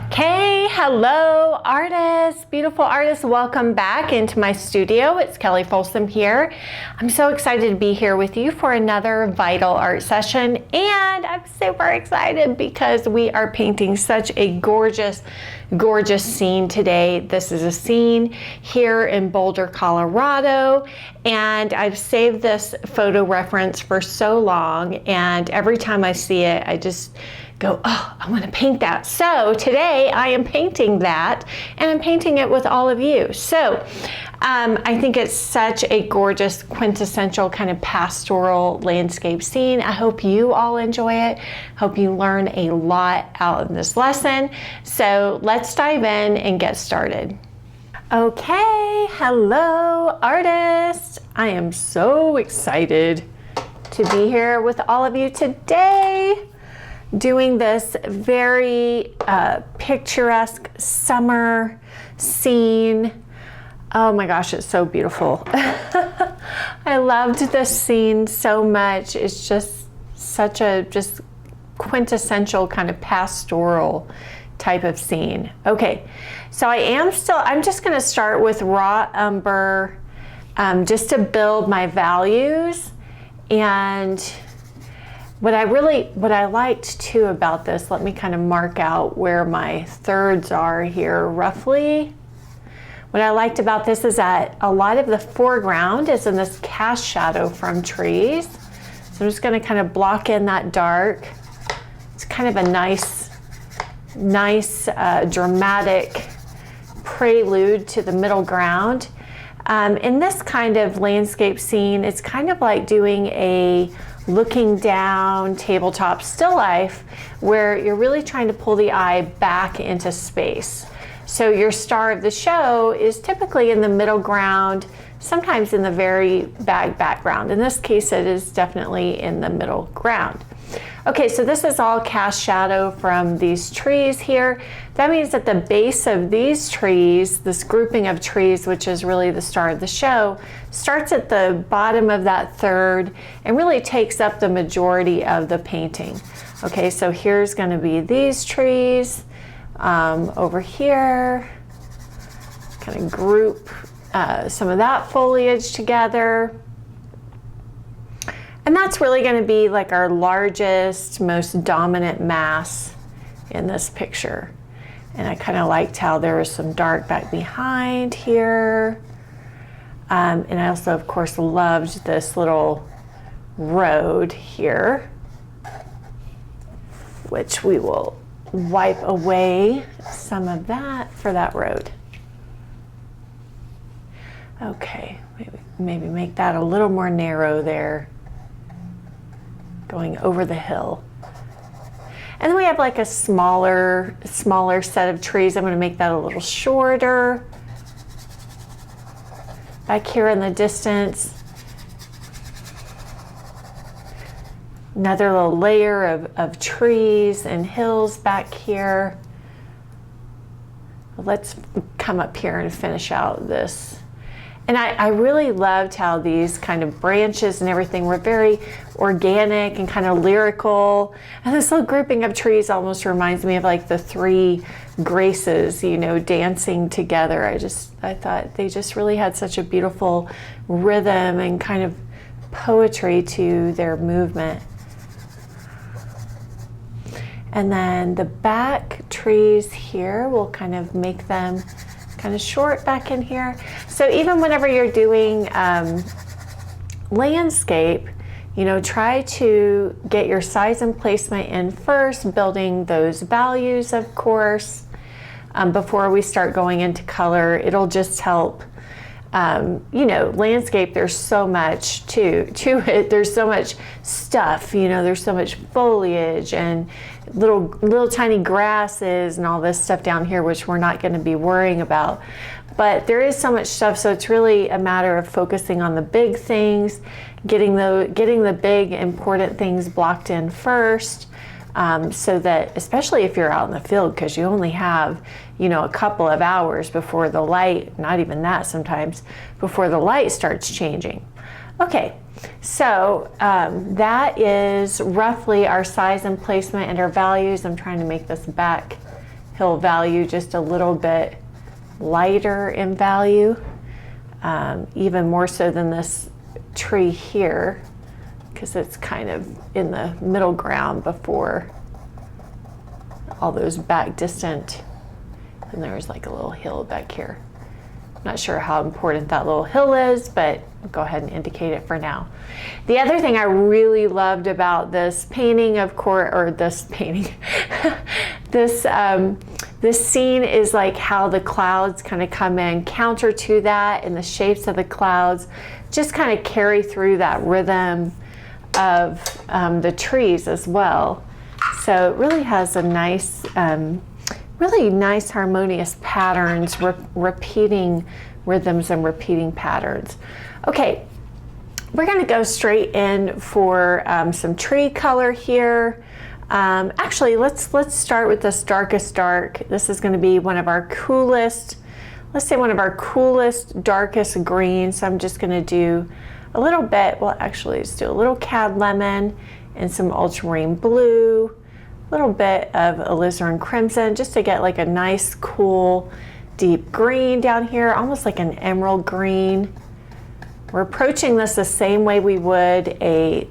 Okay, hello artists, beautiful artists. Welcome back into my studio. It's Kelly Folsom here. I'm so excited to be here with you for another Vital Art session, and I'm super excited because we are painting such a gorgeous scene today. This is a scene here in Boulder, Colorado, and I've saved this photo reference for so long, and every time I see it, I just go, oh, I want to paint that. So today I am painting that, and I'm painting it with all of you. So I think it's such a gorgeous, quintessential kind of pastoral landscape scene. I hope you all enjoy it. Hope you learn a lot out of this lesson. So let's dive in and get started. Okay, hello artists. I am so excited to be here with all of you today, doing this very picturesque summer scene. Oh my gosh, it's so beautiful. I loved this scene so much. It's just such a quintessential kind of pastoral type of scene. Okay, so I'm just gonna start with raw umber just to build my values. And what I liked too about this, let me kind of mark out where my thirds are here roughly. What I liked about this is that a lot of the foreground is in this cast shadow from trees. So I'm just going to kind of block in that dark. It's kind of a nice dramatic prelude to the middle ground. In this kind of landscape scene, it's kind of like doing a looking down tabletop still life where you're really trying to pull the eye back into space. So your star of the show is typically in the middle ground, sometimes in the very background. In this case, it is definitely in the middle ground. Okay, so this is all cast shadow from these trees here. That means that the base of these trees, this grouping of trees, which is really the star of the show, starts at the bottom of that third and really takes up the majority of the painting. Okay, so here's going to be these trees over here. Kind of group some of that foliage together. And that's really going to be like our largest, most dominant mass in this picture. And I kind of liked how there was some dark back behind here. And I also, of course, loved this little road here, which we will wipe away some of that for that road. Okay, maybe make that a little more narrow there, going over the hill. And then we have like a smaller set of trees. I'm going to make that a little shorter. Back here in the distance, another little layer of trees and hills back here. Let's come up here and finish out this. And I really loved how these kind of branches and everything were very organic and kind of lyrical. And this little grouping of trees almost reminds me of like the three graces, you know, dancing together. I thought they just really had such a beautiful rhythm and kind of poetry to their movement. And then the back trees here, we'll kind of make them kind of short back in here. So even whenever you're doing landscape, you know, try to get your size and placement in first, building those values, of course, before we start going into color. It'll just help. You know, landscape, there's so much to it. There's so much stuff, you know, there's so much foliage and little tiny grasses and all this stuff down here, which we're not going to be worrying about. But there is so much stuff, so it's really a matter of focusing on the big things, getting the big important things blocked in first, so that, especially if you're out in the field, because you only have, you know, a couple of hours before the light, not even that sometimes, before the light starts changing. Okay, so that is roughly our size and placement and our values. I'm trying to make this back hill value just a little bit lighter in value, even more so than this tree here, because it's kind of in the middle ground before all those back distant, and there's like a little hill back here. Not sure how important that little hill is, but I'll go ahead and indicate it for now. The other thing I really loved about this painting, of course, or this painting, this scene is like how the clouds kind of come in counter to that, and the shapes of the clouds just kind of carry through that rhythm of the trees as well. So it really has a nice, really nice harmonious patterns, repeating rhythms and repeating patterns. Okay, we're going to go straight in for some tree color here. Actually, let's start with this darkest dark. This is going to be one of our coolest, let's say one of our coolest, darkest greens. So I'm just going to do a little bit, well actually let's do a little cad lemon and some ultramarine blue, a little bit of alizarin crimson, just to get like a nice cool deep green down here, almost like an emerald green. We're approaching this the same way we would a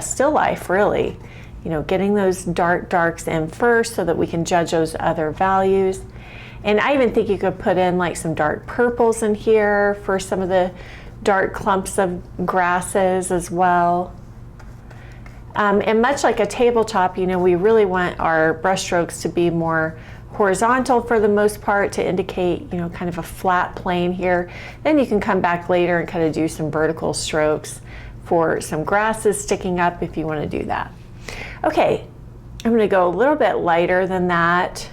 still life, really. You know, getting those darks in first so that we can judge those other values. And I even think you could put in like some dark purples in here for some of the dark clumps of grasses as well. And much like a tabletop, you know, we really want our brush strokes to be more horizontal for the most part, to indicate, you know, kind of a flat plane here. Then you can come back later and kind of do some vertical strokes for some grasses sticking up if you want to do that. Okay, I'm going to go a little bit lighter than that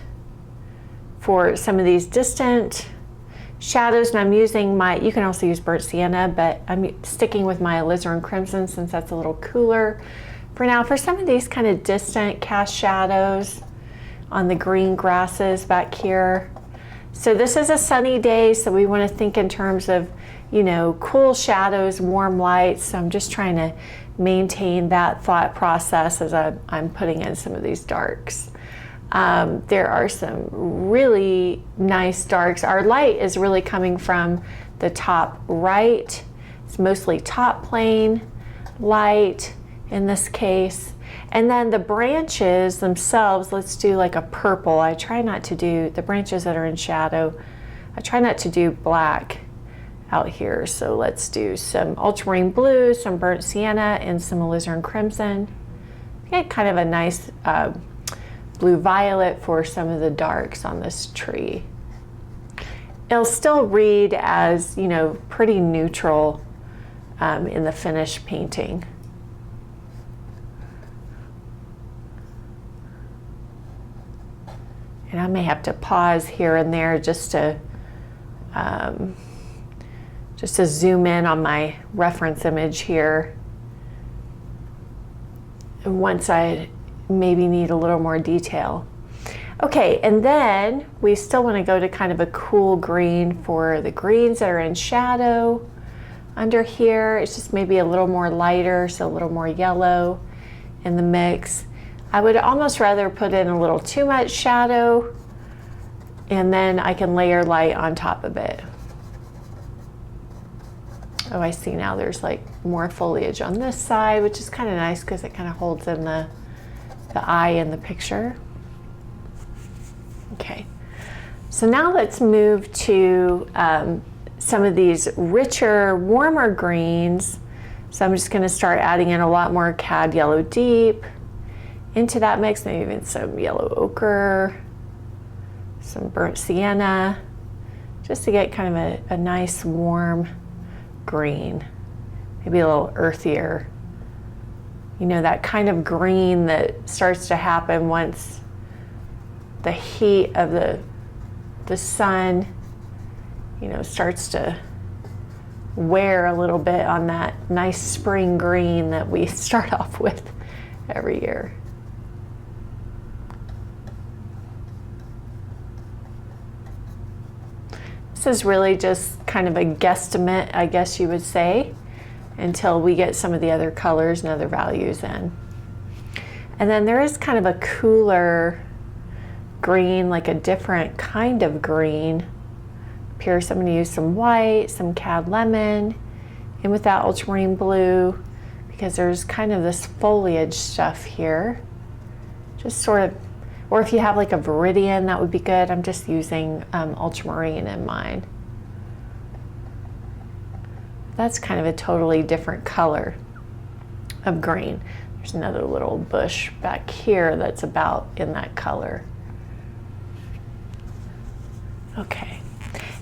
for some of these distant shadows, and I'm using my, you can also use burnt sienna, but I'm sticking with my alizarin crimson since that's a little cooler for now. For some of these kind of distant cast shadows on the green grasses back here. So this is a sunny day, so we want to think in terms of, you know, cool shadows, warm lights. So I'm just trying to maintain that thought process as I'm putting in some of these darks. There are some really nice darks. Our light is really coming from the top right. It's mostly top plane light in this case. And then the branches themselves, let's do like a purple. I try not to do the branches that are in shadow. I try not to do black out here. So let's do some ultramarine blue, some burnt sienna, and some alizarin crimson. Get kind of a nice blue violet for some of the darks on this tree. It'll still read as, you know, pretty neutral in the finished painting. And I may have to pause here and there just to zoom in on my reference image here. And once I maybe need a little more detail. Okay, and then we still want to go to kind of a cool green for the greens that are in shadow under here. It's just maybe a little more lighter, so a little more yellow in the mix. I would almost rather put in a little too much shadow, and then I can layer light on top of it. Oh, I see now there's like more foliage on this side, which is kind of nice because it kind of holds in the eye in the picture. Okay, so now let's move to some of these richer, warmer greens. So I'm just going to start adding in a lot more cad yellow deep into that mix, maybe even some yellow ochre, some burnt sienna, just to get kind of a nice warm green, maybe a little earthier. You know, that kind of green that starts to happen once the heat of the sun, you know, starts to wear a little bit on that nice spring green that we start off with every year. This is really just kind of a guesstimate, I guess you would say, until we get some of the other colors and other values in. And then there is kind of a cooler green, like a different kind of green. Up here, so I'm going to use some white, some cad lemon, and with that ultramarine blue, because there's kind of this foliage stuff here. Just sort of, or if you have like a viridian, that would be good. I'm just using ultramarine in mine. That's kind of a totally different color of green. There's another little bush back here that's about in that color. Okay.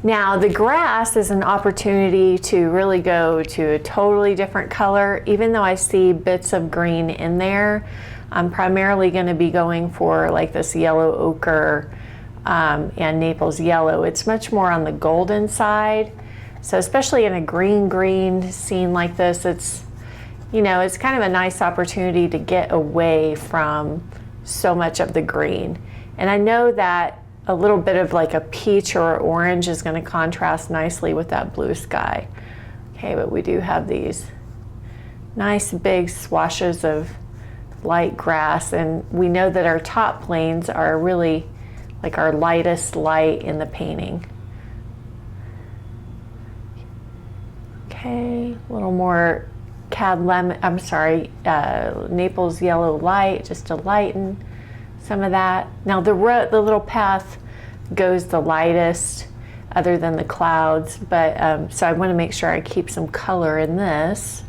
Now the grass is an opportunity to really go to a totally different color. Even though I see bits of green in there, I'm primarily going to be going for like this yellow ochre and Naples yellow. It's much more on the golden side. So especially in a green scene like this, it's, you know, it's kind of a nice opportunity to get away from so much of the green. And I know that a little bit of like a peach or orange is going to contrast nicely with that blue sky. Okay, but we do have these nice big swashes of light grass, and we know that our top planes are really like our lightest light in the painting. Okay, a little more cad lemon, I'm sorry, Naples yellow light, just to lighten some of that. Now the little path goes the lightest other than the clouds, but so I want to make sure I keep some color in this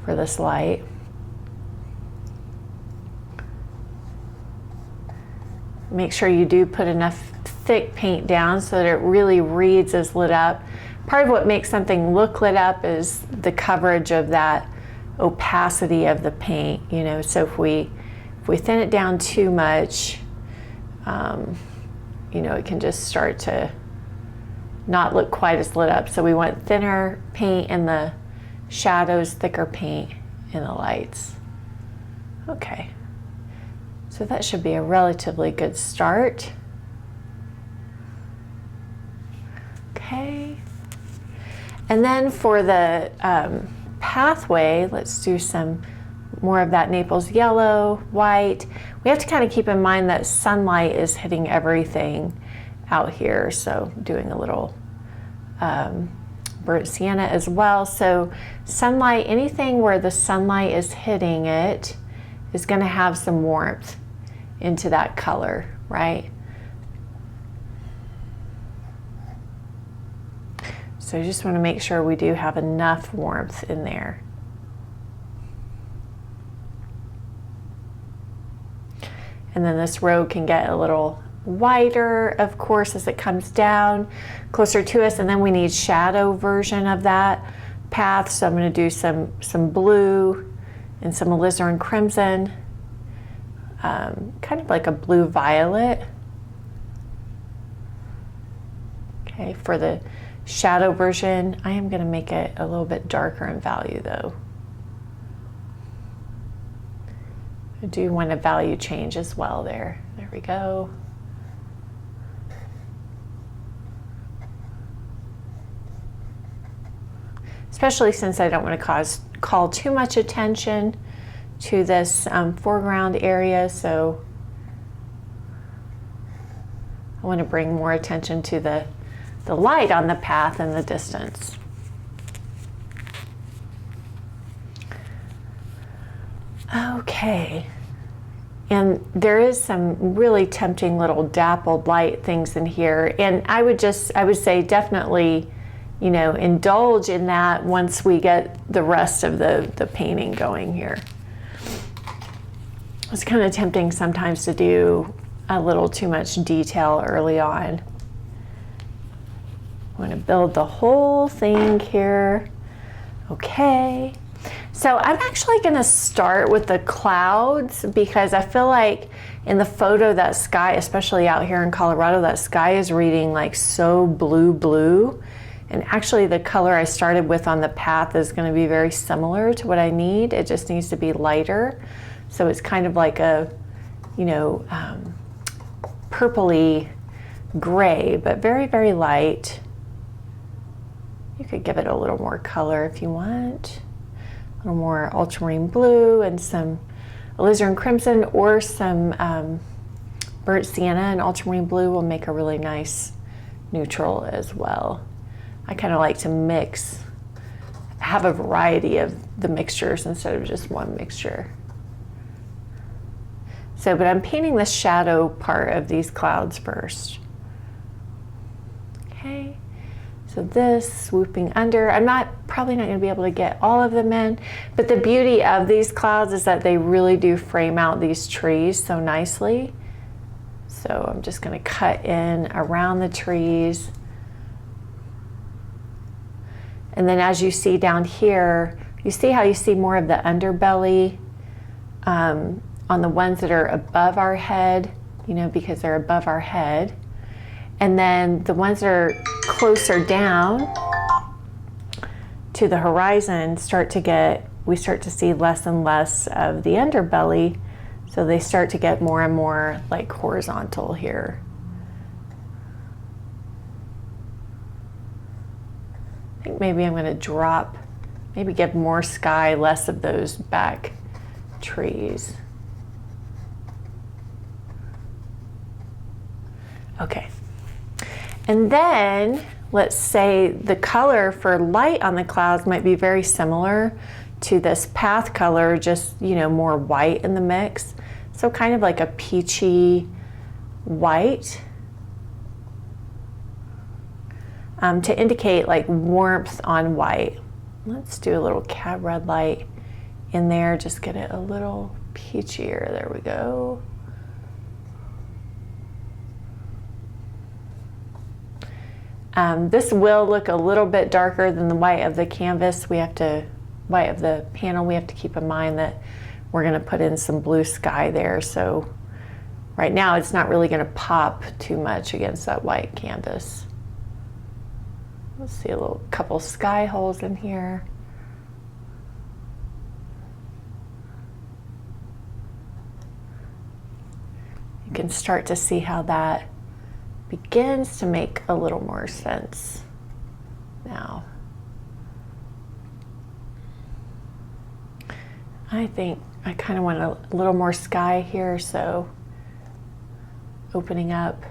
for this light. Make sure you do put enough thick paint down so that it really reads as lit up. Part of what makes something look lit up is the coverage of that opacity of the paint, you know. So if we thin it down too much, you know, it can just start to not look quite as lit up. So we want thinner paint in the shadows, thicker paint in the lights. Okay. So that should be a relatively good start. Okay. And then for the pathway, let's do some more of that Naples yellow, white. We have to kind of keep in mind that sunlight is hitting everything out here. So doing a little burnt sienna as well. So sunlight, anything where the sunlight is hitting it is going to have some warmth into that color, right? So I just want to make sure we do have enough warmth in there. And then this road can get a little whiter, of course, as it comes down closer to us. And then we need shadow version of that path. So I'm going to do some blue and some alizarin crimson, kind of like a blue violet. Okay, for the shadow version, I am going to make it a little bit darker in value though. I do want a value change as well there. There we go. Especially since I don't want to call too much attention to this foreground area, so I want to bring more attention to the light on the path in the distance. Okay, and there is some really tempting little dappled light things in here, and I would say definitely, you know, indulge in that once we get the rest of the painting going here. It's kind of tempting sometimes to do a little too much detail early on. I want to build the whole thing here. Okay. So I'm actually going to start with the clouds because I feel like in the photo that sky, especially out here in Colorado, that sky is reading like so blue. And actually the color I started with on the path is going to be very similar to what I need. It just needs to be lighter. So it's kind of like a, you know, purpley gray, but very, very light. You could give it a little more color if you want. A little more ultramarine blue and some alizarin crimson or some burnt sienna and ultramarine blue will make a really nice neutral as well. I kind of like to mix, have a variety of the mixtures instead of just one mixture. So, but I'm painting the shadow part of these clouds first. Okay, so this swooping under, probably not going to be able to get all of them in, but the beauty of these clouds is that they really do frame out these trees so nicely. So I'm just going to cut in around the trees. And then as you see down here, you see how you see more of the underbelly on the ones that are above our head, you know, because they're above our head. And then the ones that are closer down to the horizon we start to see less and less of the underbelly. So they start to get more and more like horizontal here. I think maybe I'm going to drop, maybe give more sky, less of those back trees. Okay. And then let's say the color for light on the clouds might be very similar to this path color, just, you know, more white in the mix. So kind of like a peachy white to indicate like warmth on white. Let's do a little cab red light in there, just get it a little peachier. There we go. This will look a little bit darker than the white of the canvas. White of the panel, we have to keep in mind that we're going to put in some blue sky there. So right now it's not really going to pop too much against that white canvas. Let's see a little couple sky holes in here. You can start to see how that begins to make a little more sense now. I think I kind of want a little more sky here, so opening up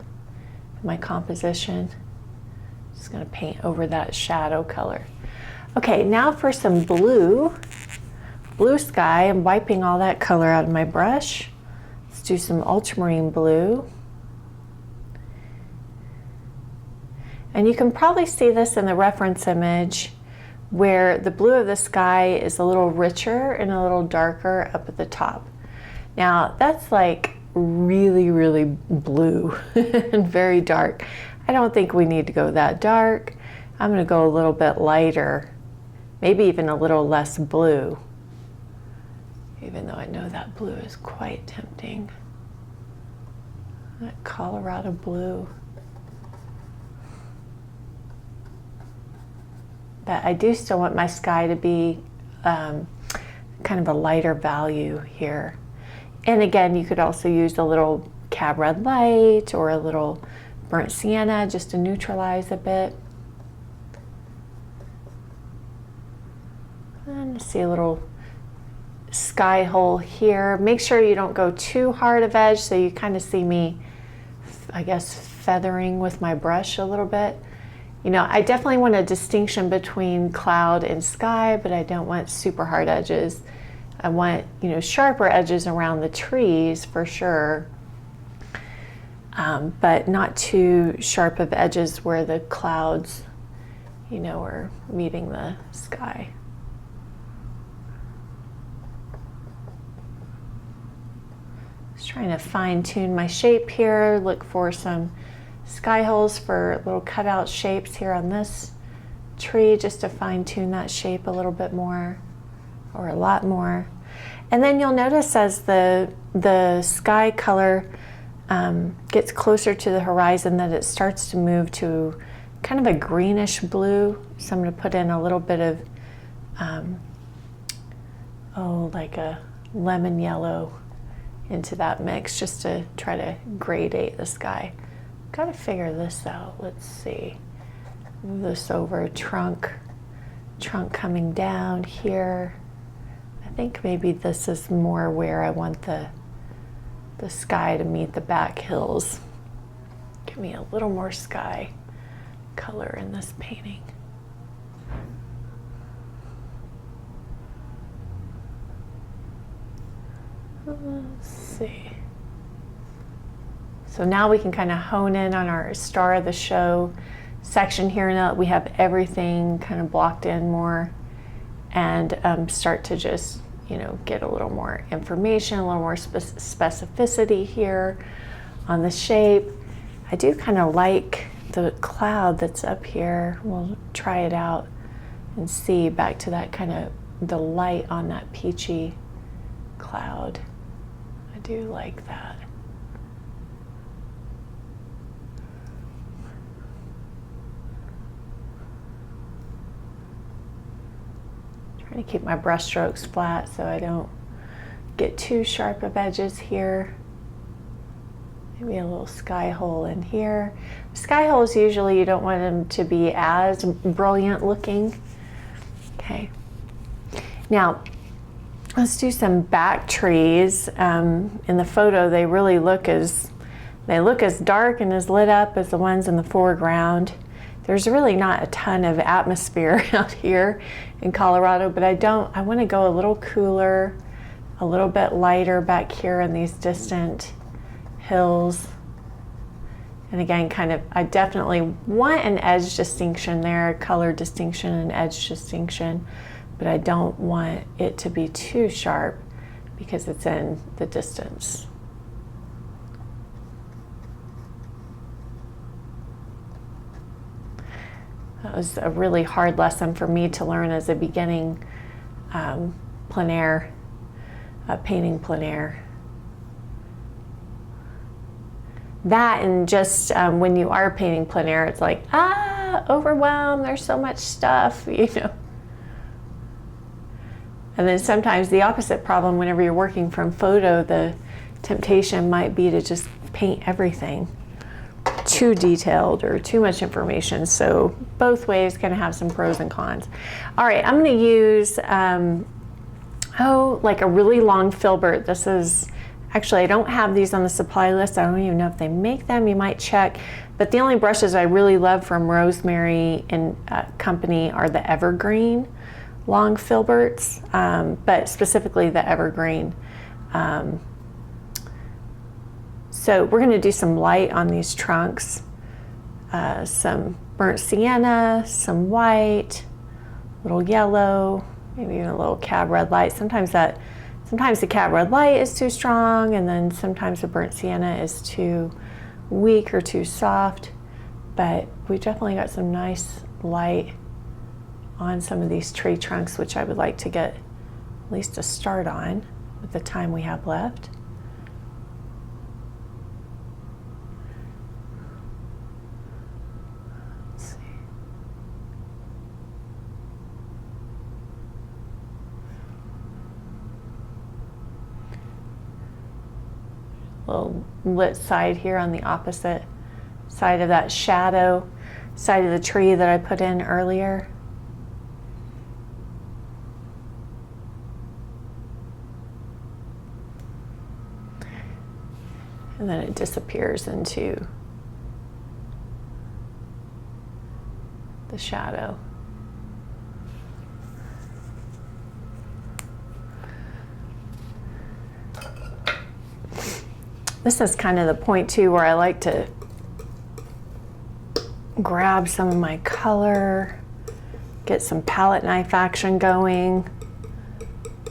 my composition. Just going to paint over that shadow color. Okay, now for some blue sky. I'm wiping all that color out of my brush. Let's do some ultramarine blue. And you can probably see this in the reference image where the blue of the sky is a little richer and a little darker up at the top. Now that's like really, really blue and very dark. I don't think we need to go that dark. I'm going to go a little bit lighter, maybe even a little less blue, even though I know that blue is quite tempting. That Colorado blue. But I do still want my sky to be kind of a lighter value here. And again, you could also use a little cab red light or a little burnt sienna just to neutralize a bit. And see a little sky hole here. Make sure you don't go too hard of edge, so you kind of see me, I guess, feathering with my brush a little bit. You know, I definitely want a distinction between cloud and sky, but I don't want super hard edges. I want, you know, sharper edges around the trees for sure, but not too sharp of edges where the clouds, you know, are meeting the sky. Just trying to fine tune my shape here, look for some sky holes for little cutout shapes here on this tree, just to fine tune that shape a little bit more, or a lot more. And then you'll notice as the sky color gets closer to the horizon that it starts to move to kind of a greenish blue. So I'm going to put in a little bit of like a lemon yellow into that mix, just to try to gradate the sky. Got to figure this out. Let's see. Move this over. Trunk coming down here. I think maybe this is more where I want the the sky to meet the back hills. Give me a little more sky color in this painting. Let's see. So now we can kind of hone in on our star of the show section here. Now that we have everything kind of blocked in more, and start to just, you know, get a little more information, a little more specificity here on the shape. I do kind of like the cloud that's up here. We'll try it out and see, back to that kind of the light on that peachy cloud. I do like that. Trying to keep my brush strokes flat so I don't get too sharp of edges here. Maybe a little sky hole in here. Sky holes, usually you don't want them to be as brilliant looking. Okay. Now, let's do some back trees. In the photo, they really look as dark and as lit up as the ones in the foreground. There's really not a ton of atmosphere out here in Colorado, but I want to go a little cooler, a little bit lighter back here in these distant hills. And again, I definitely want an edge distinction there, color distinction and edge distinction, but I don't want it to be too sharp because it's in the distance. That was a really hard lesson for me to learn as a beginning painting plein air. That, and just when you are painting plein air, it's like, overwhelmed, there's so much stuff, you know. And then sometimes the opposite problem, whenever you're working from photo, the temptation might be to just paint everything too detailed or too much information. So both ways kind of have some pros and cons. All right, I'm going to use like a really long filbert. This is actually, I don't have these on the supply list. I don't even know if they make them. You might check. But the only brushes I really love from Rosemary and Company are the Evergreen long filberts, but specifically the Evergreen. So we're going to do some light on these trunks, some burnt sienna, some white, little yellow, maybe even a little cab red light. Sometimes the cab red light is too strong, and then sometimes the burnt sienna is too weak or too soft. But we definitely got some nice light on some of these tree trunks, which I would like to get at least a start on with the time we have left. Little lit side here on the opposite side of that shadow side of the tree that I put in earlier. And then it disappears into the shadow. This is kind of the point too where I like to grab some of my color, get some palette knife action going.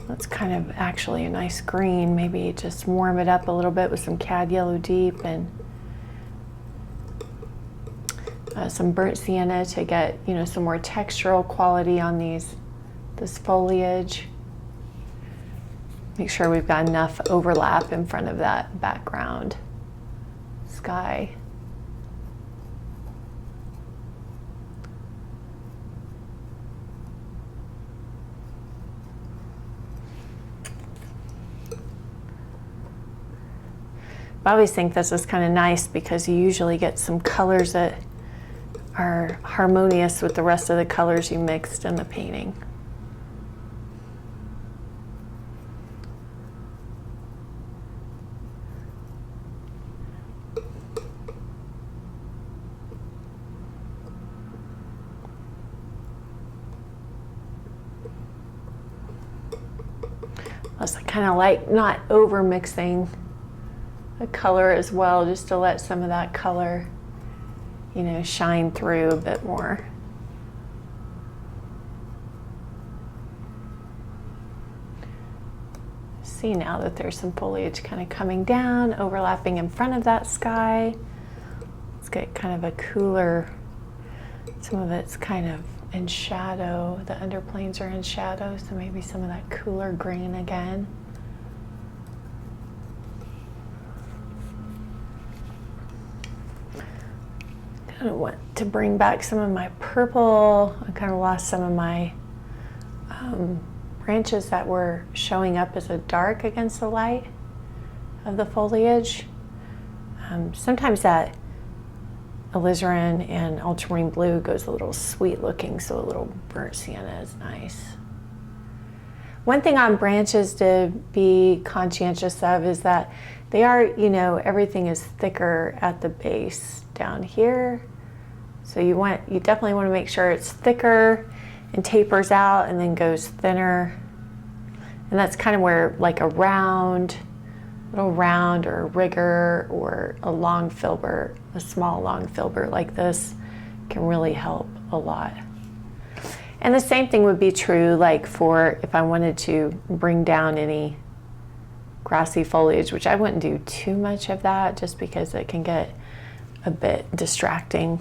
That's kind of actually a nice green. Maybe just warm it up a little bit with some Cad Yellow Deep and some burnt sienna to get, you know, some more textural quality on this foliage. Make sure we've got enough overlap in front of that background sky. I always think this is kind of nice because you usually get some colors that are harmonious with the rest of the colors you mixed in the painting. kind of like not over mixing the color as well, just to let some of that color, you know, shine through a bit more. See now that there's some foliage kind of coming down, overlapping in front of that sky. Let's get kind of a cooler, some of it's kind of in shadow. The underplanes are in shadow, so maybe some of that cooler green again. Kind of want to bring back some of my purple. I kind of lost some of my branches that were showing up as a dark against the light of the foliage. Sometimes that alizarin and ultramarine blue goes a little sweet looking, so a little burnt sienna is nice. One thing on branches to be conscientious of is that they are, you know, everything is thicker at the base down here. So you definitely want to make sure it's thicker and tapers out and then goes thinner. And that's kind of where like a little round or a rigger or a long filbert, a small long filbert like this can really help a lot. And the same thing would be true like for if I wanted to bring down any grassy foliage, which I wouldn't do too much of that just because it can get a bit distracting.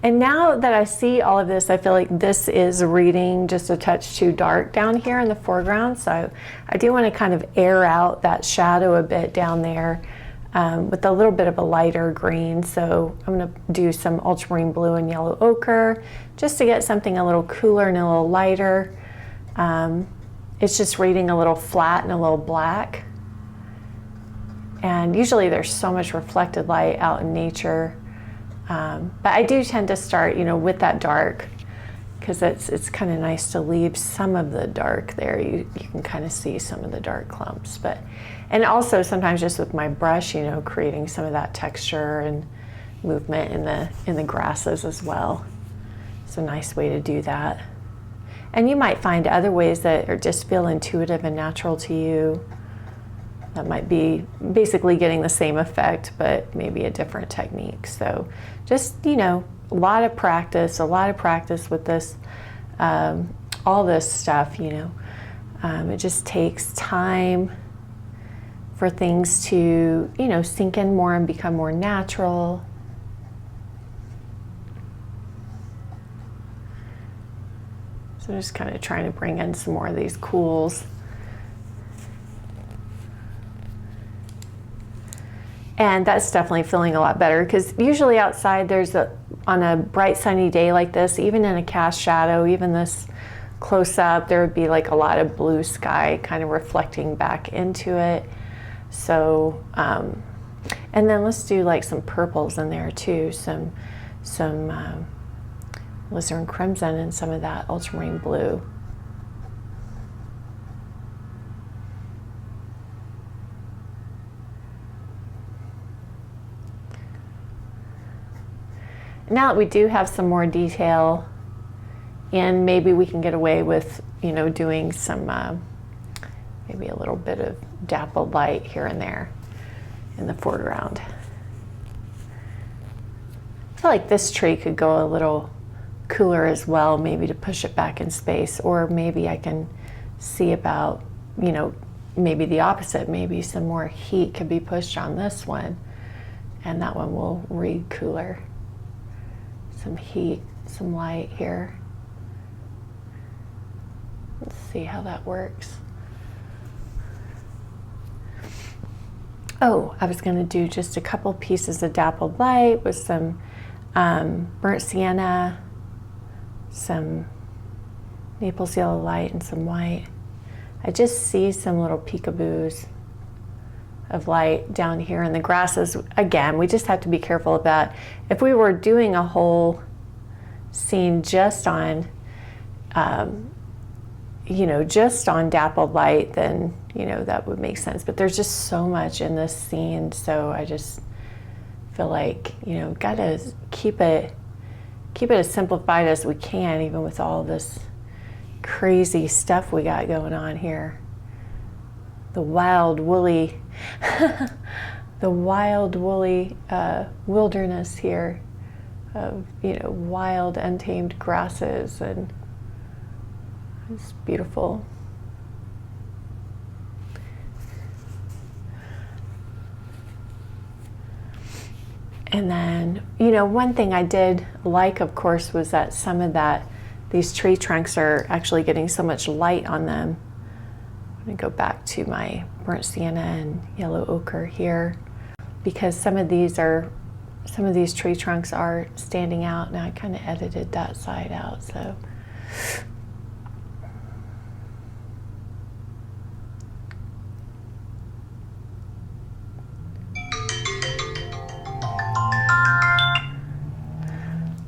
And now that I see all of this, I feel like this is reading just a touch too dark down here in the foreground. So I do want to kind of air out that shadow a bit down there with a little bit of a lighter green. So I'm going to do some ultramarine blue and yellow ochre just to get something a little cooler and a little lighter. It's just reading a little flat and a little black. And usually there's so much reflected light out in nature. But I do tend to start, you know, with that dark because it's kind of nice to leave some of the dark there. You can kind of see some of the dark clumps, and also sometimes just with my brush, you know, creating some of that texture and movement in the grasses as well. It's a nice way to do that. And you might find other ways that are just feel intuitive and natural to you. That might be basically getting the same effect, but maybe a different technique. So just, you know, a lot of practice with this, all this stuff, you know. It just takes time for things to, you know, sink in more and become more natural. So just kind of trying to bring in some more of these cools. And that's definitely feeling a lot better because usually outside on a bright sunny day like this, even in a cast shadow, even this close up, there would be like a lot of blue sky kind of reflecting back into it. So, and then let's do like some purples in there too, some alizarin crimson and some of that ultramarine blue. Now that we do have some more detail in, maybe we can get away with, you know, doing some, maybe a little bit of dappled light here and there in the foreground. I feel like this tree could go a little cooler as well, maybe to push it back in space, or maybe I can see about, you know, maybe the opposite, maybe some more heat could be pushed on this one and that one will read cooler. Some heat, some light here. Let's see how that works. Oh, I was going to do just a couple pieces of dappled light with some burnt sienna, some Naples yellow light, and some white. I just see some little peekaboos of light down here in the grasses. Again, we just have to be careful about if we were doing a whole scene just on you know, just on dappled light, then, you know, that would make sense. But there's just so much in this scene, so I just feel like, you know, gotta keep it as simplified as we can, even with all this crazy stuff we got going on here. the wild woolly, the wild woolly wilderness here of, wild untamed grasses, and it's beautiful. And then, one thing I did like, of course, was that some of these tree trunks are actually getting so much light on them. I'm going to go back to my burnt sienna and yellow ochre here, because some of these tree trunks are standing out, and I kind of edited that side out, so.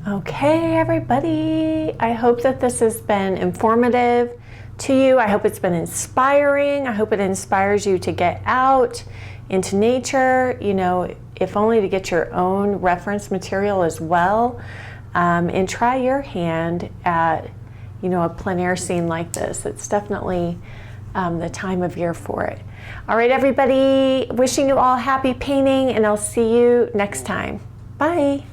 Okay, everybody, I hope that this has been informative to you. I hope it's been inspiring. I hope it inspires you to get out into nature, if only to get your own reference material as well, and try your hand at, a plein air scene like this. It's definitely the time of year for it. All right, everybody, wishing you all happy painting, and I'll see you next time. Bye.